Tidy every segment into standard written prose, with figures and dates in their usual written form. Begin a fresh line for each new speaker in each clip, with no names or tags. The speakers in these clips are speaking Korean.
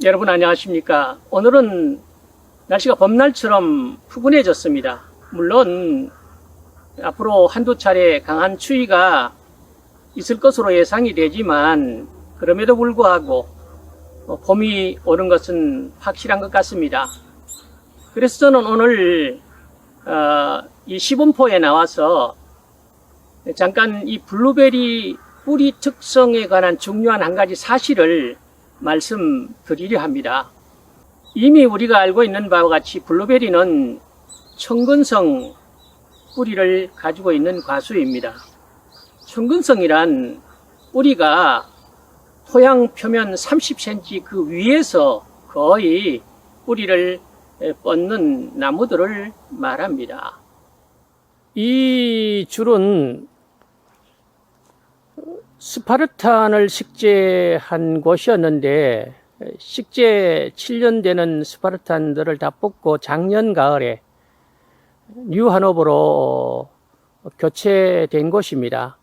여러분 안녕하십니까? 오늘은 날씨가 봄날처럼 푸근해졌습니다. 물론 앞으로 한두 차례 강한 추위가 있을 것으로 예상이 되지만 그럼에도 불구하고 봄이 오는 것은 확실한 것 같습니다. 그래서 저는 오늘 이 시분포에 나와서 잠깐 이 블루베리 뿌리 특성에 관한 중요한 한 가지 사실을 말씀드리려 합니다. 이미 우리가 알고 있는 바와 같이 블루베리는 청근성 뿌리를 가지고 있는 과수입니다. 청근성이란 뿌리가 토양 표면 30cm 그 위에서 거의 뿌리를 뻗는 나무들을 말합니다. 이 줄은 스파르탄을 식재한 곳이었는데 식재 7년 되는 스파르탄들을 다 뽑고 작년 가을에 뉴하노버로 교체된 곳입니다.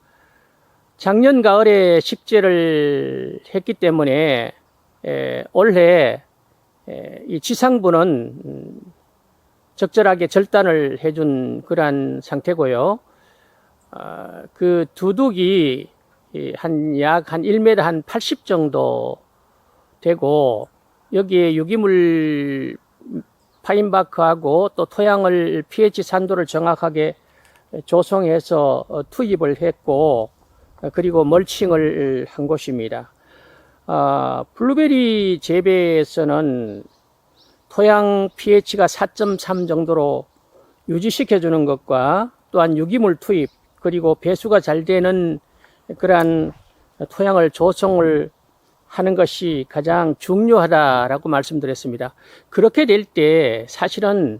작년 가을에 식재를 했기 때문에 올해 이 지상부는 적절하게 절단을 해준 그러한 상태고요. 그 두둑이 약 한 1m 한 80 정도 되고 여기에 유기물 파인바크하고 또 토양을 pH 산도를 정확하게 조성해서 투입을 했고 그리고 멀칭을 한 곳입니다. 블루베리 재배에서는 토양 pH가 4.3 정도로 유지시켜주는 것과 또한 유기물 투입 그리고 배수가 잘 되는 그러한 토양을 조성을 하는 것이 가장 중요하다라고 말씀드렸습니다. 그렇게 될 때 사실은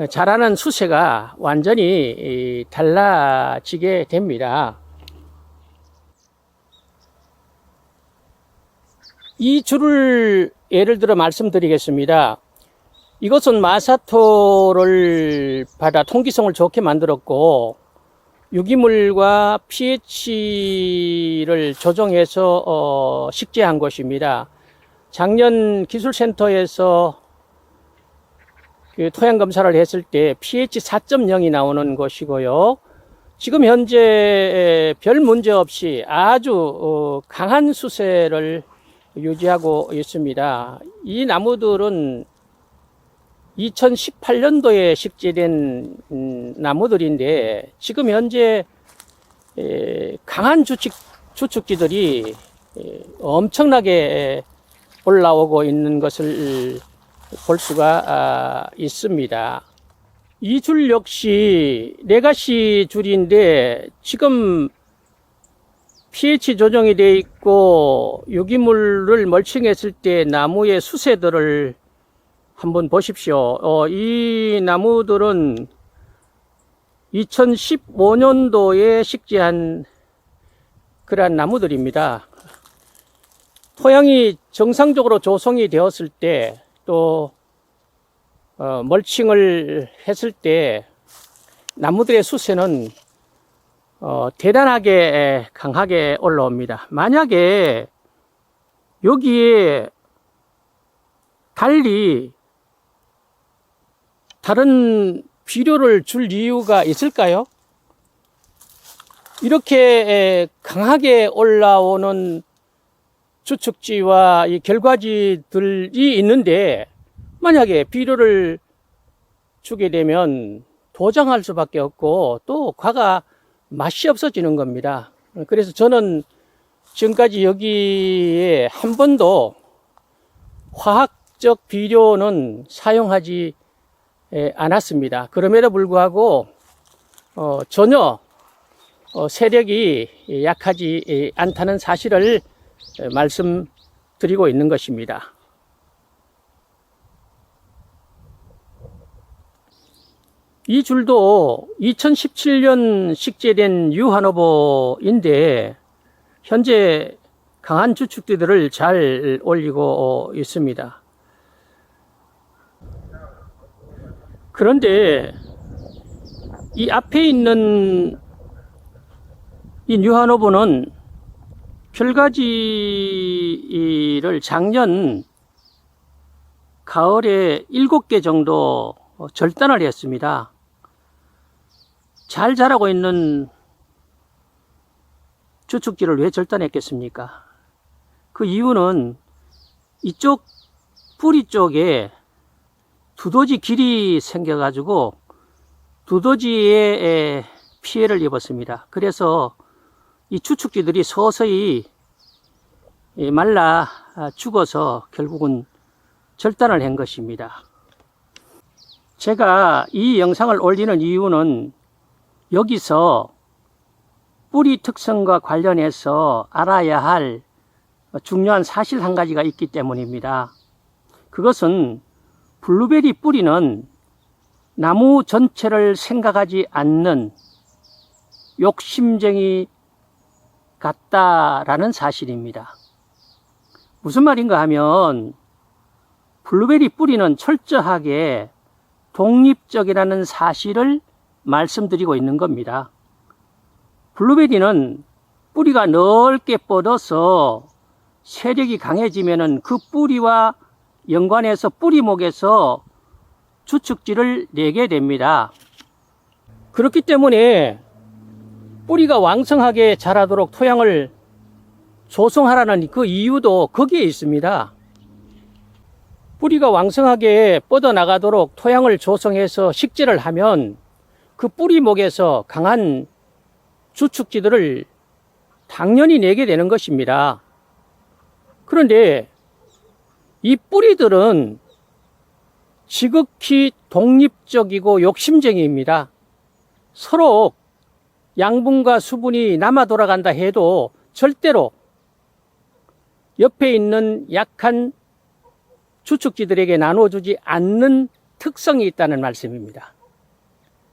자라는 수세가 완전히 달라지게 됩니다. 이 줄을 예를 들어 말씀드리겠습니다. 이것은 마사토를 받아 통기성을 좋게 만들었고 유기물과 pH를 조정해서 식재한 것입니다. 작년 기술센터에서 그 토양 검사를 했을 때 pH 4.0이 나오는 것이고요. 지금 현재 별 문제 없이 아주 강한 수세를 유지하고 있습니다. 이 나무들은 2018년도에 식재된 나무들인데 지금 현재 강한 주축지들이 엄청나게 올라오고 있는 것을 볼 수가 있습니다. 이 줄 역시 레가시 줄인데 지금 pH 조정이 되어 있고 유기물을 멀칭했을 때 나무의 수세들을 한번 보십시오. 이 나무들은 2015년도에 식재한 그러한 나무들입니다. 토양이 정상적으로 조성이 되었을 때 또 멀칭을 했을 때 나무들의 수세는 대단하게 강하게 올라옵니다. 만약에 여기에 달리 다른 비료를 줄 이유가 있을까요? 이렇게 강하게 올라오는 주축지와 이 결과지들이 있는데 만약에 비료를 주게 되면 도장할 수밖에 없고 또 과가 맛이 없어지는 겁니다. 그래서 저는 지금까지 여기에 한 번도 화학적 비료는 사용하지 않았습니다. 그럼에도 불구하고 전혀 세력이 약하지 않다는 사실을 말씀드리고 있는 것입니다. 이 줄도 2017년 식재된 유하노버인데 현재 강한 주축들을 잘 올리고 있습니다. 그런데 이 앞에 있는 이 뉴하노버는 별가지를 작년 가을에 7개 정도 절단을 했습니다. 잘 자라고 있는 주축지를 왜 절단했겠습니까? 그 이유는 이쪽 뿌리 쪽에 두더지 길이 생겨가지고 두더지에 피해를 입었습니다. 그래서 이 주축지들이 서서히 말라 죽어서 결국은 절단을 한 것입니다. 제가 이 영상을 올리는 이유는 여기서 뿌리 특성과 관련해서 알아야 할 중요한 사실 한 가지가 있기 때문입니다. 그것은 블루베리 뿌리는 나무 전체를 생각하지 않는 욕심쟁이 같다라는 사실입니다. 무슨 말인가 하면 블루베리 뿌리는 철저하게 독립적이라는 사실을 말씀드리고 있는 겁니다. 블루베리는 뿌리가 넓게 뻗어서 세력이 강해지면은 그 뿌리와 연관해서 뿌리목에서 주축지를 내게 됩니다. 그렇기 때문에 뿌리가 왕성하게 자라도록 토양을 조성하라는 그 이유도 거기에 있습니다. 뿌리가 왕성하게 뻗어나가도록 토양을 조성해서 식재를 하면 그 뿌리목에서 강한 주축지들을 당연히 내게 되는 것입니다. 그런데 이 뿌리들은 지극히 독립적이고 욕심쟁이입니다. 서로 양분과 수분이 남아 돌아간다 해도 절대로 옆에 있는 약한 주축지들에게 나눠주지 않는 특성이 있다는 말씀입니다.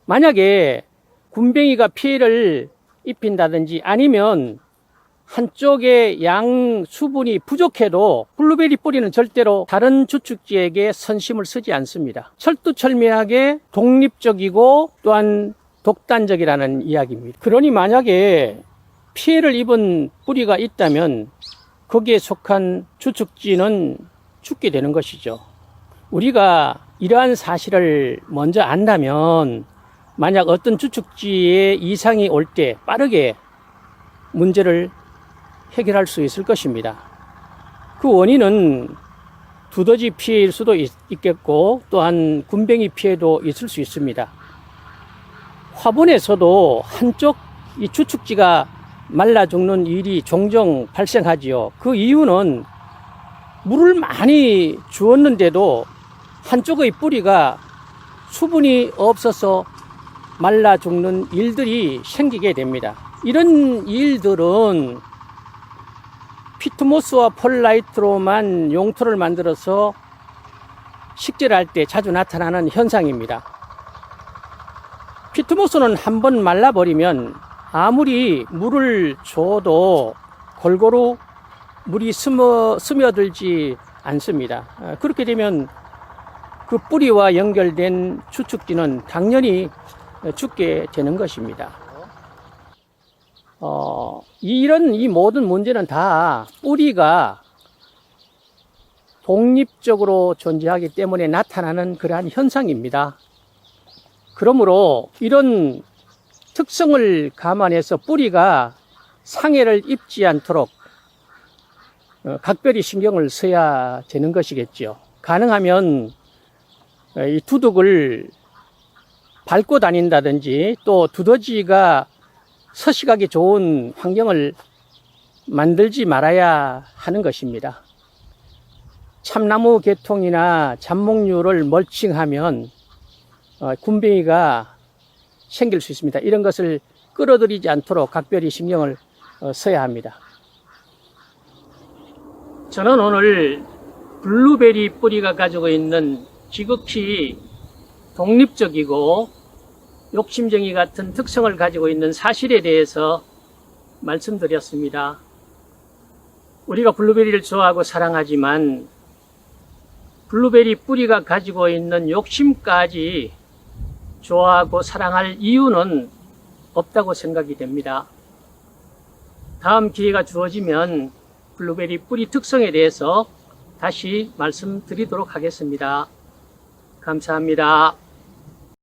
만약에 군뱅이가 피해를 입힌다든지 아니면 한쪽에 양 수분이 부족해도 블루베리 뿌리는 절대로 다른 주축지에게 선심을 쓰지 않습니다. 철두철미하게 독립적이고 또한 독단적이라는 이야기입니다. 그러니 만약에 피해를 입은 뿌리가 있다면 거기에 속한 주축지는 죽게 되는 것이죠. 우리가 이러한 사실을 먼저 안다면 만약 어떤 주축지에 이상이 올 때 빠르게 문제를 해결할 수 있을 것입니다. 그 원인은 두더지 피해일 수도 있겠고 또한 군뱅이 피해도 있을 수 있습니다. 화분에서도 한쪽 이 주축지가 말라 죽는 일이 종종 발생하지요. 그 이유는 물을 많이 주었는데도 한쪽의 뿌리가 수분이 없어서 말라 죽는 일들이 생기게 됩니다. 이런 일들은 피트모스와 펄라이트로만 용토를 만들어서 식재를 할 때 자주 나타나는 현상입니다. 피트모스는 한번 말라버리면 아무리 물을 줘도 골고루 물이 스며들지 않습니다. 그렇게 되면 그 뿌리와 연결된 주축지는 당연히 죽게 되는 것입니다. 이 모든 문제는 다 뿌리가 독립적으로 존재하기 때문에 나타나는 그러한 현상입니다. 그러므로 이런 특성을 감안해서 뿌리가 상해를 입지 않도록 각별히 신경을 써야 되는 것이겠죠. 가능하면 이 두둑을 밟고 다닌다든지 또 두더지가 서식하기 좋은 환경을 만들지 말아야 하는 것입니다. 참나무 계통이나 잡목류를 멀칭하면 군뱅이가 생길 수 있습니다. 이런 것을 끌어들이지 않도록 각별히 신경을 써야 합니다. 저는 오늘 블루베리 뿌리가 가지고 있는 지극히 독립적이고 욕심쟁이 같은 특성을 가지고 있는 사실에 대해서 말씀드렸습니다. 우리가 블루베리를 좋아하고 사랑하지만 블루베리 뿌리가 가지고 있는 욕심까지 좋아하고 사랑할 이유는 없다고 생각이 됩니다. 다음 기회가 주어지면 블루베리 뿌리 특성에 대해서 다시 말씀드리도록 하겠습니다. 감사합니다.